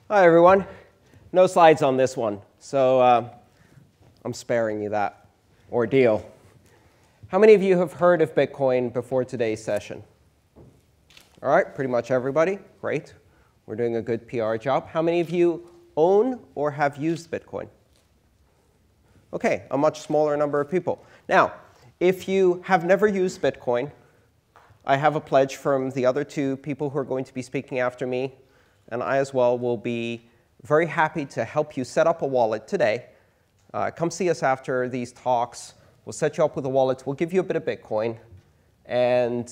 Hi, everyone. No slides on this one, so I'm sparing you that ordeal. How many of you have heard of Bitcoin before today's session? All right, pretty much everybody. Great. We're doing a good PR job. How many of you own or have used Bitcoin? OK, a much smaller number of people. Now, if you have never used Bitcoin, I have a pledge from the other two people who are going to be speaking after me, and I as well will be very happy to help you set up a wallet today. Come see us after these talks. We'll set you up with a wallet. We'll give you a bit of Bitcoin and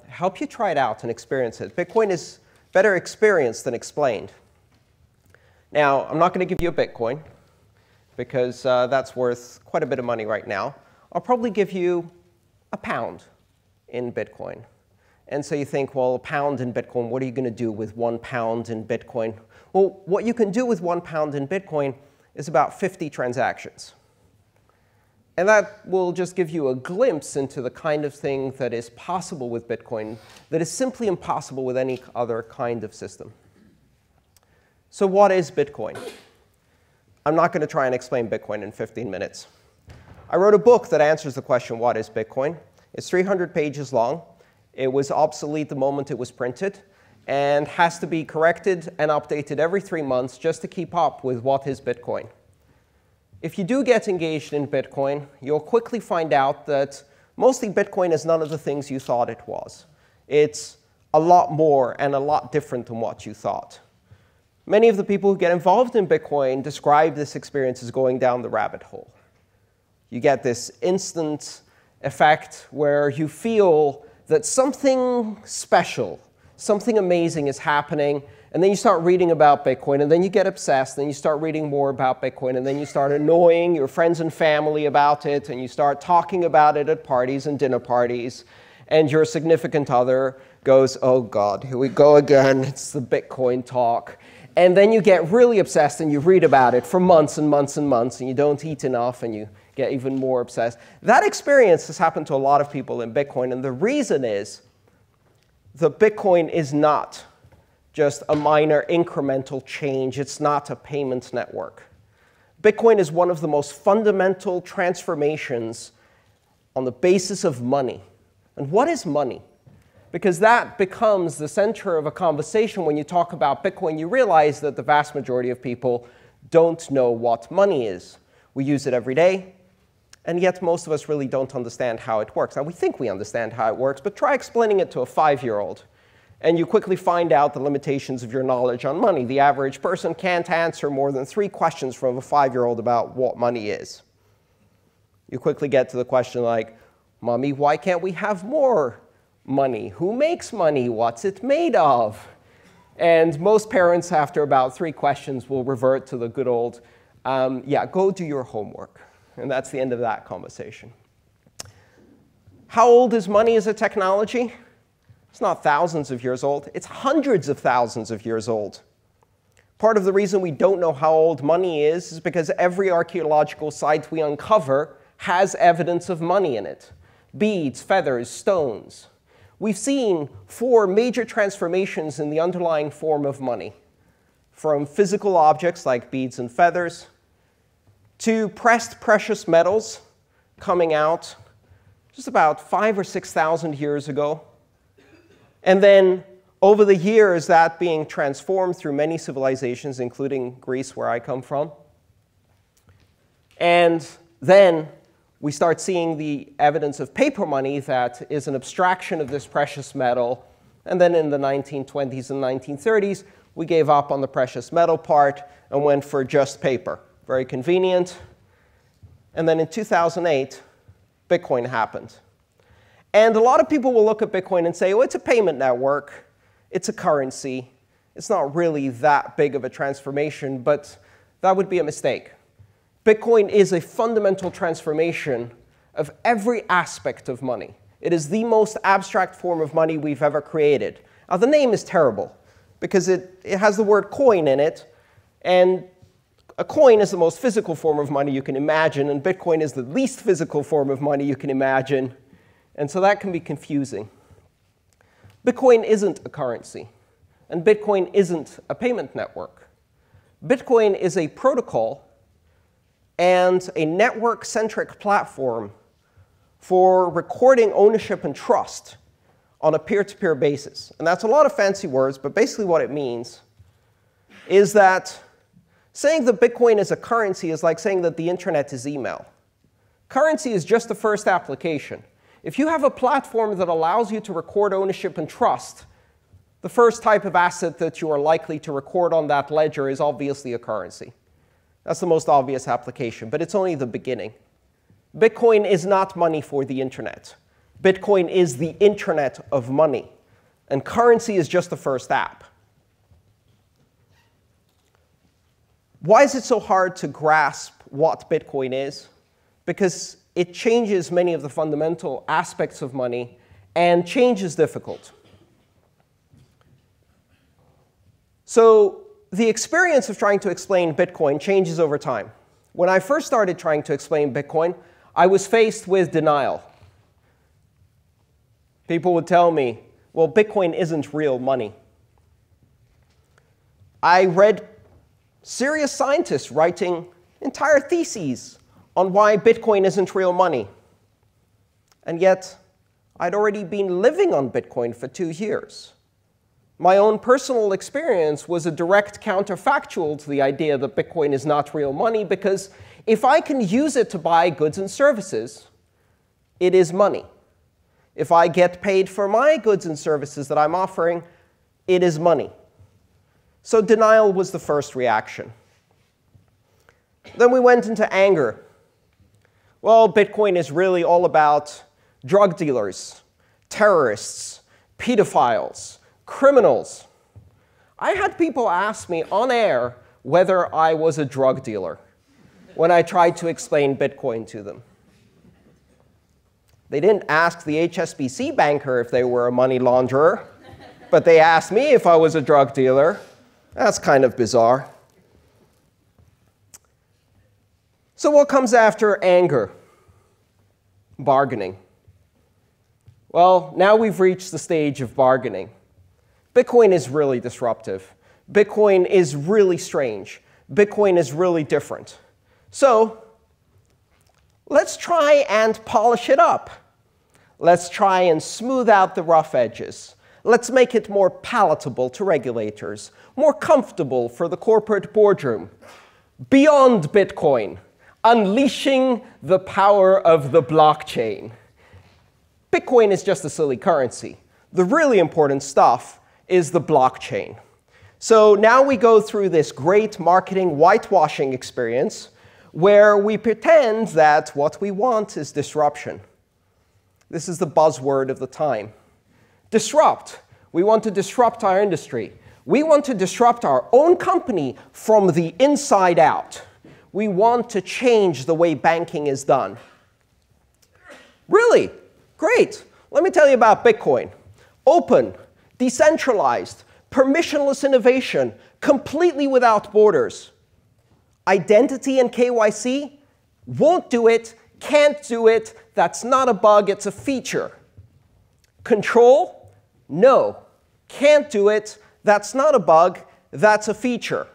help you try it out and experience it. Bitcoin is better experienced than explained. Now, I'm not going to give you a Bitcoin, because that's worth quite a bit of money right now. I'll probably give you a pound in Bitcoin. And so you think, well, a pound in Bitcoin, what are you going to do with 1 pound in Bitcoin? Well, what you can do with 1 pound in Bitcoin is about 50 transactions. And that will just give you a glimpse into the kind of thing that is possible with Bitcoin that is simply impossible with any other kind of system. So what is Bitcoin? I'm not going to try and explain Bitcoin in 15 minutes. I wrote a book that answers the question, what is Bitcoin? It's 300 pages long. It was obsolete the moment it was printed, and has to be corrected and updated every 3 months just to keep up with what is Bitcoin. If you do get engaged in Bitcoin, you'll quickly find out that mostly Bitcoin is none of the things you thought it was. It's a lot more and a lot different than what you thought. Many of the people who get involved in Bitcoin describe this experience as going down the rabbit hole. You get this instant effect where you feel that something special, something amazing is happening, and then you start reading about Bitcoin, and then you get obsessed, and you start reading more about Bitcoin, and then you start annoying your friends and family about it, and you start talking about it at parties and dinner parties, and your significant other goes, oh God, here we go again, it's the Bitcoin talk. And then you get really obsessed, and you read about it for months and months and months, and you don't eat enough, and you get even more obsessed. That experience has happened to a lot of people in Bitcoin, and the reason is that Bitcoin is not just a minor incremental change. It's not a payment network. Bitcoin is one of the most fundamental transformations on the basis of money. And what is money? Because that becomes the center of a conversation when you talk about Bitcoin. You realize that the vast majority of people don't know what money is. We use it every day, and yet most of us really don't understand how it works. Now, we think we understand how it works, but try explaining it to a 5-year-old, and you quickly find out the limitations of your knowledge on money. The average person can't answer more than 3 questions from a 5-year-old about what money is. You quickly get to the question like, Mommy, why can't we have more money? Who makes money? What's it made of? And most parents, after about 3 questions, will revert to the good old, yeah, go do your homework. And that's the end of that conversation. How old is money as a technology? It's not thousands of years old. It's hundreds of thousands of years old. Part of the reason we don't know how old money is because every archaeological site we uncover has evidence of money in it. Beads, feathers, stones. We've seen 4 major transformations in the underlying form of money, from physical objects like beads and feathers to pressed precious metals coming out just about 5,000 or 6,000 years ago. And then over the years, that being transformed through many civilizations, including Greece, where I come from. And then we start seeing the evidence of paper money that is an abstraction of this precious metal. And then in the 1920s and 1930s, we gave up on the precious metal part and went for just paper. Very convenient. And then in 2008, Bitcoin happened. And a lot of people will look at Bitcoin and say, oh, it's a payment network. It's a currency. It's not really that big of a transformation, but that would be a mistake. Bitcoin is a fundamental transformation of every aspect of money. It is the most abstract form of money we've ever created. Now, the name is terrible, because it has the word coin in it, and a coin is the most physical form of money you can imagine, and Bitcoin is the least physical form of money you can imagine. And so that can be confusing. Bitcoin isn't a currency, and Bitcoin isn't a payment network. Bitcoin is a protocol and a network-centric platform for recording ownership and trust on a peer-to-peer basis. And that's a lot of fancy words, but basically what it means is that saying that Bitcoin is a currency is like saying that the internet is email. Currency is just the first application. If you have a platform that allows you to record ownership and trust, the first type of asset that you are likely to record on that ledger is obviously a currency. That's the most obvious application, but it's only the beginning. Bitcoin is not money for the internet. Bitcoin is the internet of money, and currency is just the first app. Why is it so hard to grasp what Bitcoin is? Because it changes many of the fundamental aspects of money, and change is difficult. So the experience of trying to explain Bitcoin changes over time. When I first started trying to explain Bitcoin, I was faced with denial. People would tell me, well, Bitcoin isn't real money. I read serious scientists writing entire theses on why Bitcoin isn't real money. And yet, I'd already been living on Bitcoin for 2 years. My own personal experience was a direct counterfactual to the idea that Bitcoin is not real money, because if I can use it to buy goods and services, it is money. If I get paid for my goods and services that I'm offering, it is money. So denial was the first reaction. Then we went into anger. Well, Bitcoin is really all about drug dealers, terrorists, pedophiles, criminals. I had people ask me on air whether I was a drug dealer when I tried to explain Bitcoin to them. They didn't ask the HSBC banker if they were a money launderer, but they asked me if I was a drug dealer. That's kind of bizarre. So what comes after anger? Bargaining. Well, now we've reached the stage of bargaining. Bitcoin is really disruptive. Bitcoin is really strange. Bitcoin is really different. So let's try and polish it up. Let's try and smooth out the rough edges. Let's make it more palatable to regulators, more comfortable for the corporate boardroom. Beyond Bitcoin, unleashing the power of the blockchain. Bitcoin is just a silly currency. The really important stuff is the blockchain. So now we go through this great marketing whitewashing experience where we pretend that what we want is disruption. This is the buzzword of the time. Disrupt. We want to disrupt our industry. We want to disrupt our own company from the inside out. We want to change the way banking is done. Really? Great. Let me tell you about Bitcoin. Open, decentralized, permissionless innovation, completely without borders. Identity and KYC? Won't do it, can't do it, that's not a bug, it's a feature. Control? No, can't do it, that's not a bug, that's a feature.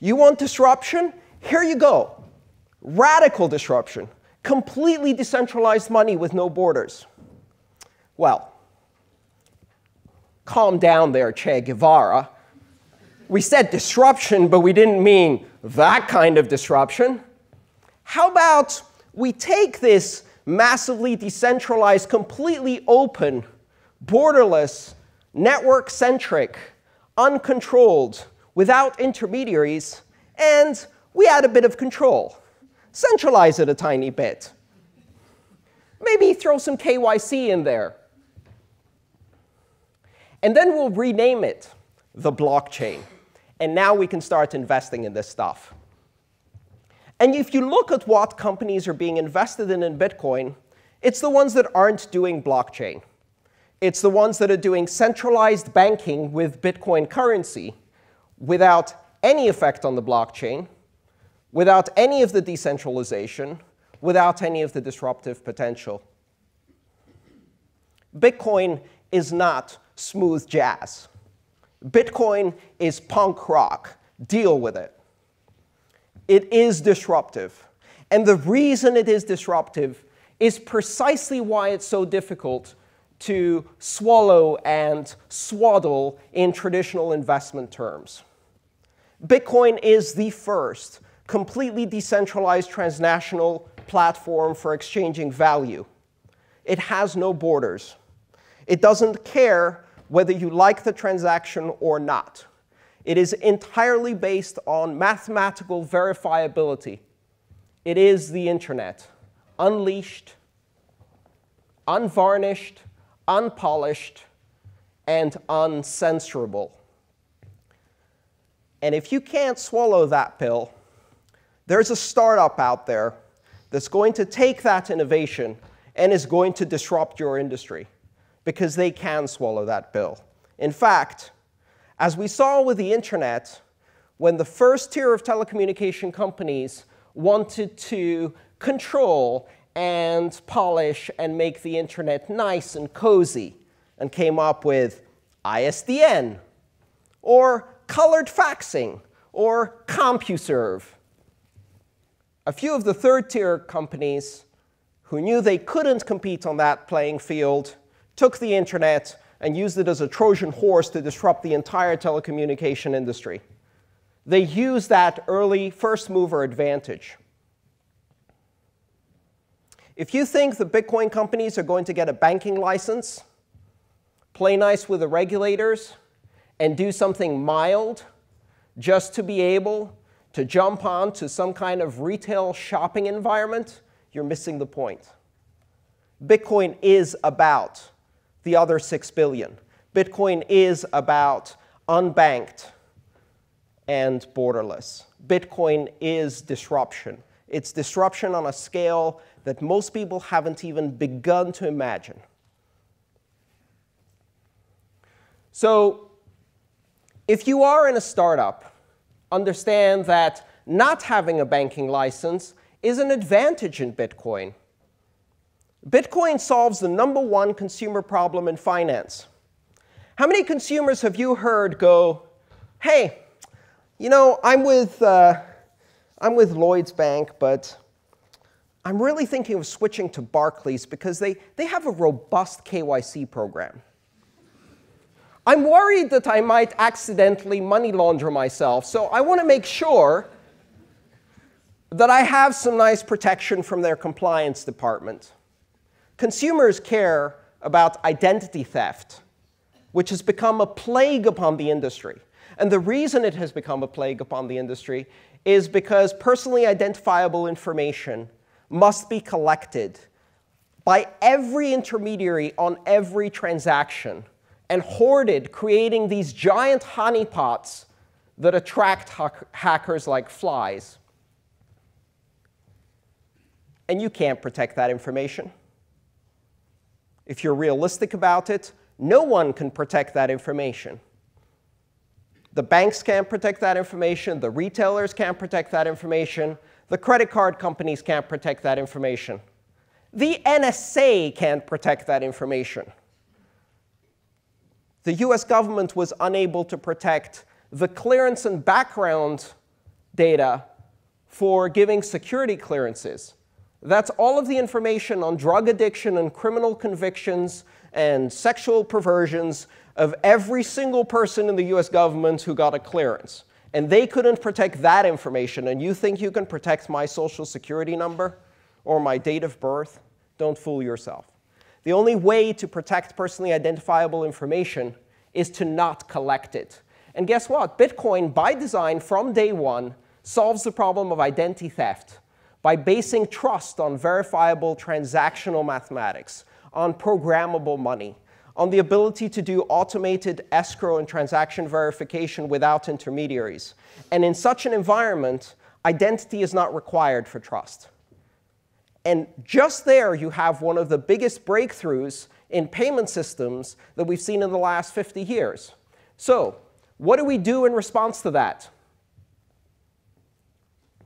You want disruption? Here you go. Radical disruption. Completely decentralized money with no borders. Well, calm down there, Che Guevara. We said disruption, but we didn't mean that kind of disruption. How about we take this massively decentralized, completely open, borderless, network-centric, uncontrolled, without intermediaries, and we add a bit of control. Centralize it a tiny bit. Maybe throw some KYC in there. And then we'll rename it the blockchain. And now we can start investing in this stuff. And if you look at what companies are being invested in Bitcoin, it's the ones that aren't doing blockchain. It's the ones that are doing centralized banking with Bitcoin currency without any effect on the blockchain, without any of the decentralization, without any of the disruptive potential. Bitcoin is not smooth jazz. Bitcoin is punk rock. Deal with it. It is disruptive. And the reason it is disruptive is precisely why it's so difficult to swallow and swaddle in traditional investment terms. Bitcoin is the first completely decentralized transnational platform for exchanging value. It has no borders. It doesn't care whether you like the transaction or not. It is entirely based on mathematical verifiability. It is the internet, unleashed, unvarnished, unpolished, and uncensorable. And if you can't swallow that pill, there's a startup out there that's going to take that innovation and is going to disrupt your industry, because they can swallow that pill. In fact, as we saw with the internet, when the first tier of telecommunication companies wanted to control and polish and make the internet nice and cozy, and came up with ISDN, or colored faxing, or CompuServe. A few of the third-tier companies who knew they couldn't compete on that playing field took the internet and used it as a Trojan horse to disrupt the entire telecommunication industry. They used that early first-mover advantage. If you think the Bitcoin companies are going to get a banking license, play nice with the regulators, and do something mild just to be able to jump on to some kind of retail shopping environment, you're missing the point. Bitcoin is about the other 6 billion. Bitcoin is about unbanked and borderless. Bitcoin is disruption. It's disruption on a scale that most people haven't even begun to imagine. So if you are in a startup, understand that not having a banking license is an advantage in Bitcoin. Bitcoin solves the #1 consumer problem in finance. How many consumers have you heard go, hey, you know, I'm with Lloyd's Bank, but I'm really thinking of switching to Barclays because they have a robust KYC program. I'm worried that I might accidentally money launder myself, so I want to make sure that I have some nice protection from their compliance department. Consumers care about identity theft, which has become a plague upon the industry. And the reason it has become a plague upon the industry is because personally identifiable information must be collected by every intermediary on every transaction and hoarded, creating these giant honeypots that attract hackers like flies. And you can't protect that information. If you're realistic about it, no one can protect that information. The banks can't protect that information. The retailers can't protect that information. The credit card companies can't protect that information. The NSA can't protect that information. The US government was unable to protect the clearance and background data for giving security clearances. That's all of the information on drug addiction and criminal convictions and sexual perversions of every single person in the US government who got a clearance. And they couldn't protect that information. And you think you can protect my social security number or my date of birth? Don't fool yourself. The only way to protect personally identifiable information is to not collect it. And guess what? Bitcoin, by design, from day one, solves the problem of identity theft by basing trust on verifiable transactional mathematics, on programmable money, on the ability to do automated escrow and transaction verification without intermediaries. And in such an environment, identity is not required for trust. And just there, you have one of the biggest breakthroughs in payment systems that we've seen in the last 50 years. So what do we do in response to that?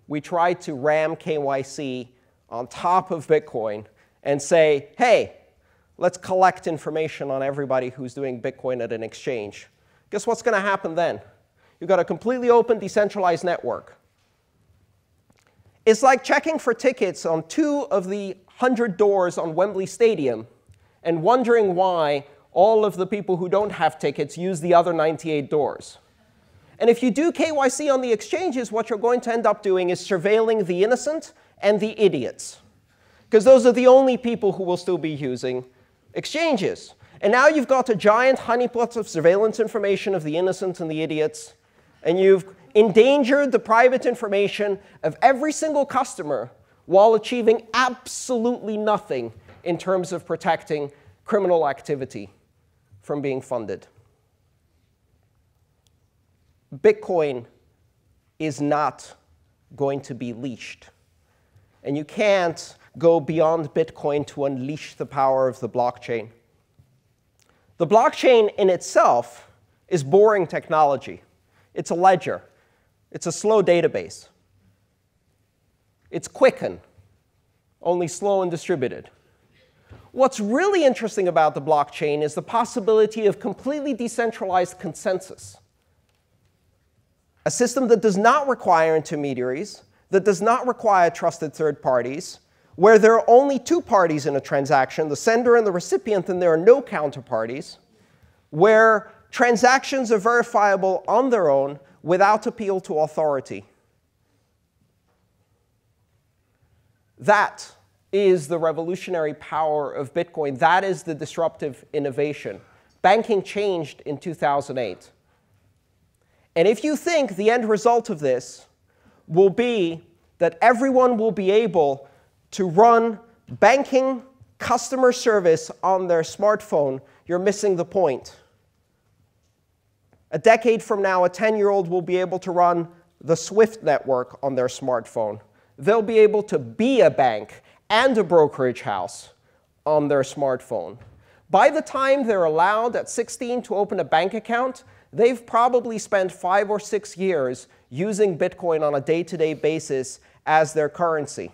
We try to ram KYC on top of Bitcoin and say, hey, let's collect information on everybody who's doing Bitcoin at an exchange. Guess what's going to happen then? You've got a completely open, decentralized network. It's like checking for tickets on 2 of the 100 doors on Wembley Stadium and wondering why all of the people who don't have tickets use the other 98 doors. And if you do KYC on the exchanges, what you're going to end up doing is surveilling the innocent and the idiots, because those are the only people who will still be using exchanges. And now you've got a giant honeypot of surveillance information of the innocent and the idiots, and you've endangered the private information of every single customer while achieving absolutely nothing in terms of protecting criminal activity from being funded. Bitcoin is not going to be leashed. And you can't go beyond Bitcoin to unleash the power of the blockchain. The blockchain in itself is boring technology. It's a ledger. It's a slow database. It's Quicken, only slow and distributed. What's really interesting about the blockchain is the possibility of completely decentralized consensus. A system that does not require intermediaries, that does not require trusted third parties, where there are only 2 parties in a transaction, the sender and the recipient, and there are no counterparties, where transactions are verifiable on their own without appeal to authority. That is the revolutionary power of Bitcoin. That is the disruptive innovation. Banking changed in 2008. And if you think the end result of this will be that everyone will be able to run banking customer service on their smartphone, you're missing the point. A decade from now, a 10-year-old will be able to run the SWIFT network on their smartphone. They'll be able to be a bank and a brokerage house on their smartphone. By the time they're allowed at 16 to open a bank account, they've probably spent 5 or 6 years using Bitcoin on a day-to-day basis as their currency.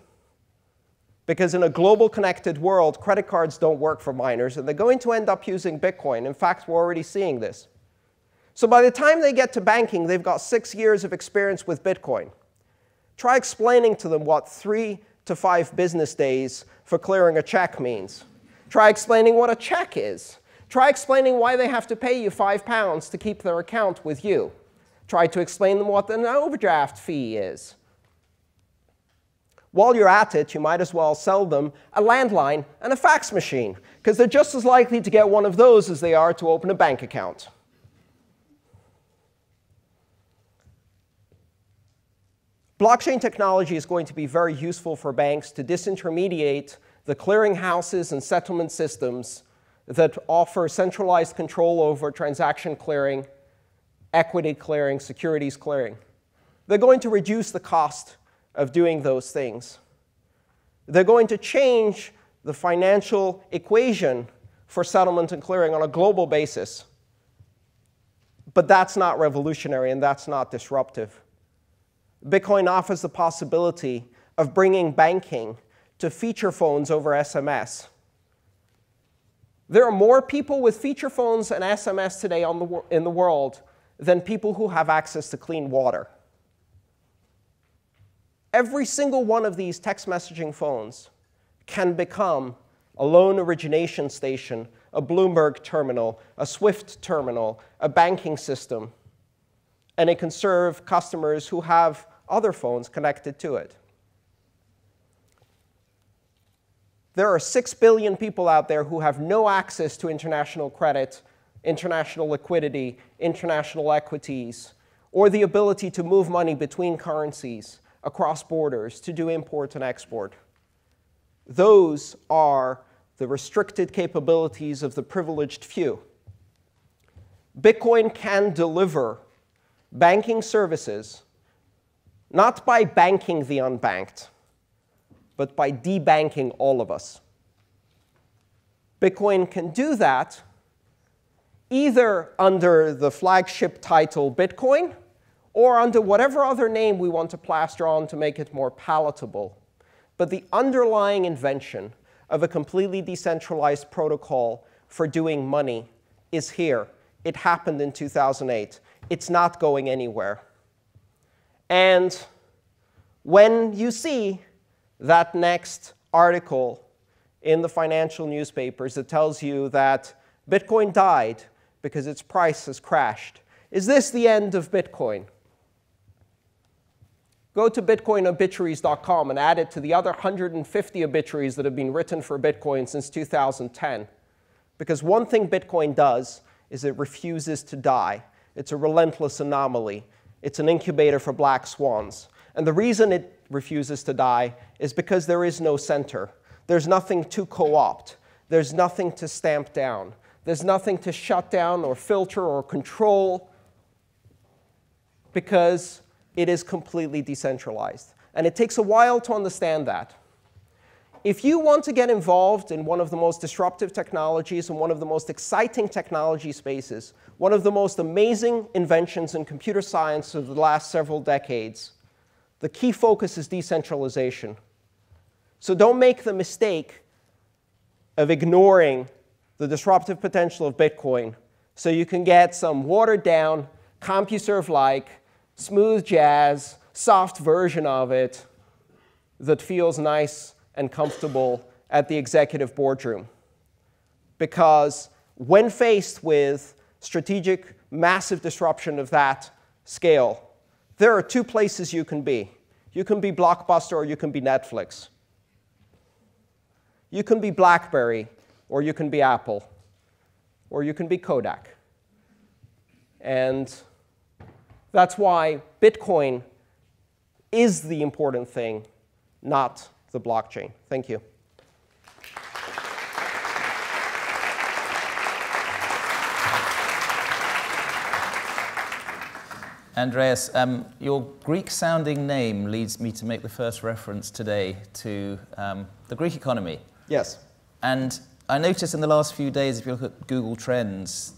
Because in a global connected world, credit cards don't work for minors, and they're going to end up using Bitcoin. In fact, we're already seeing this. So by the time they get to banking, they've got 6 years of experience with Bitcoin. Try explaining to them what 3 to 5 business days for clearing a check means. Try explaining what a check is. Try explaining why they have to pay you £5 to keep their account with you. Try to explain them what an overdraft fee is. While you're at it, you might as well sell them a landline and a fax machine, because they're just as likely to get one of those as they are to open a bank account. Blockchain technology is going to be very useful for banks to disintermediate the clearinghouses and settlement systems that offer centralized control over transaction clearing, equity clearing, securities clearing. They're going to reduce the cost of doing those things. They're going to change the financial equation for settlement and clearing on a global basis. But that's not revolutionary, and that's not disruptive. Bitcoin offers the possibility of bringing banking to feature phones over SMS. There are more people with feature phones and SMS today in the world than people who have access to clean water. Every single one of these text messaging phones can become a loan origination station, a Bloomberg terminal, a SWIFT terminal, a banking system, and it can serve customers who have other phones connected to it. There are 6 billion people out there who have no access to international credit, international liquidity, international equities, or the ability to move money between currencies, across borders, to do import and export. Those are the restricted capabilities of the privileged few. Bitcoin can deliver banking services not by banking the unbanked, but by debanking all of us. Bitcoin can do that either under the flagship title Bitcoin or under whatever other name we want to plaster on to make it more palatable. But the underlying invention of a completely decentralized protocol for doing money is here. It happened in 2008. It's not going anywhere. And when you see that next article in the financial newspapers that tells you that Bitcoin died because its price has crashed, is this the end of Bitcoin? Go to bitcoinobituaries.com and add it to the other 150 obituaries that have been written for Bitcoin since 2010. Because one thing Bitcoin does is it refuses to die. It's a relentless anomaly. It's an incubator for black swans. And the reason it refuses to die is because there is no center. There's nothing to co-opt. There's nothing to stamp down. There's nothing to shut down or filter or control, because it is completely decentralized. And it takes a while to understand that. If you want to get involved in one of the most disruptive technologies and one of the most exciting technology spaces, one of the most amazing inventions in computer science of the last several decades, the key focus is decentralization. So don't make the mistake of ignoring the disruptive potential of Bitcoin so you can get some watered-down, CompuServe-like, smooth jazz, soft version of it that feels nice and comfortable at the executive boardroom. Because when faced with strategic, massive disruption of that scale, there are two places you can be. You can be Blockbuster or you can be Netflix. You can be BlackBerry or you can be Apple or you can be Kodak. And that's why Bitcoin is the important thing, not the blockchain. Thank you. Andreas, your Greek-sounding name leads me to make the first reference today to the Greek economy. Yes. And I noticed in the last few days, if you look at Google Trends,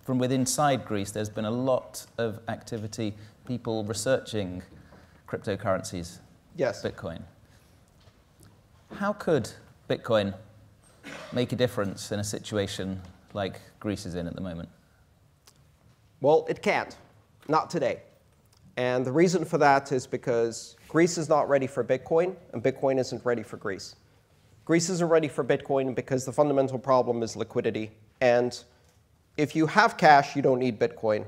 from within inside Greece, there's been a lot of activity, people researching cryptocurrencies, yes. Bitcoin. How could Bitcoin make a difference in a situation like Greece is in at the moment? Well, it can't. Not today. And the reason for that is because Greece is not ready for Bitcoin, and Bitcoin isn't ready for Greece. Greece isn't ready for Bitcoin because the fundamental problem is liquidity. And if you have cash, you don't need Bitcoin.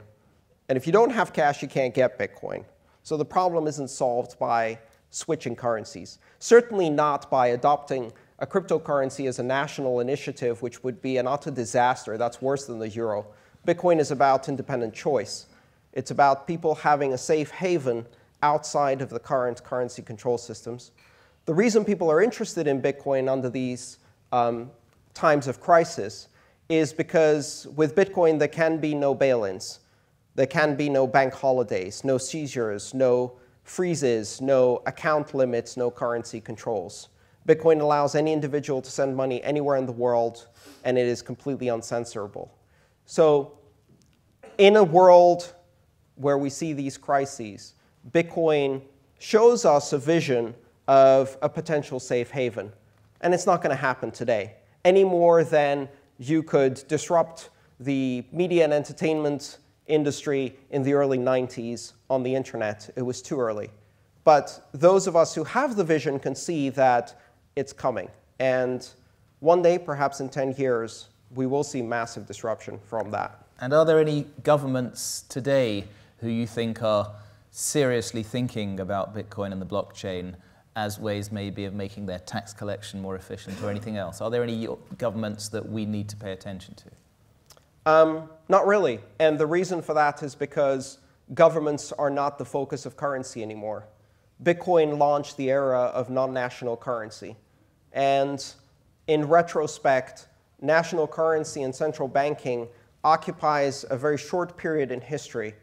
And if you don't have cash, you can't get Bitcoin. So the problem isn't solved by switching currencies. Certainly not by adopting a cryptocurrency as a national initiative, which would be an utter disaster. That's worse than the euro. Bitcoin is about independent choice. It's about people having a safe haven outside of the current currency control systems. The reason people are interested in Bitcoin under these times of crisis is because with Bitcoin, there can be no bail-ins. There can be no bank holidays, no seizures, no freezes, no account limits, no currency controls. Bitcoin allows any individual to send money anywhere in the world, and it is completely uncensorable. So in a world where we see these crises, Bitcoin shows us a vision of a potential safe haven. And it's not going to happen today, any more than you could disrupt the media and entertainment industry in the early 90s on the internet. It was too early. But those of us who have the vision can see that it's coming. And one day, perhaps in 10 years, we will see massive disruption from that. And are there any governments today who you think are seriously thinking about Bitcoin and the blockchain as ways maybe of making their tax collection more efficient or anything else? Are there any governments that we need to pay attention to? Not really. And the reason for that is because governments are not the focus of currency anymore. Bitcoin launched the era of non-national currency. And in retrospect, national currency and central banking occupies a very short period in history.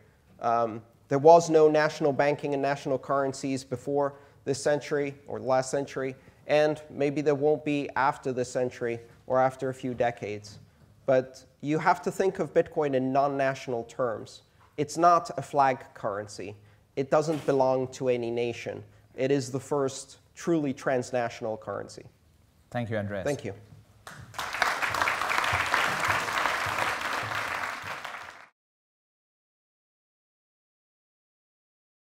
There was no national banking and national currencies before this century or the last century, and maybe there won't be after this century or after a few decades. But you have to think of Bitcoin in non-national terms. It's not a flag currency. It doesn't belong to any nation. It is the first truly transnational currency. Thank you, Andreas. Thank you.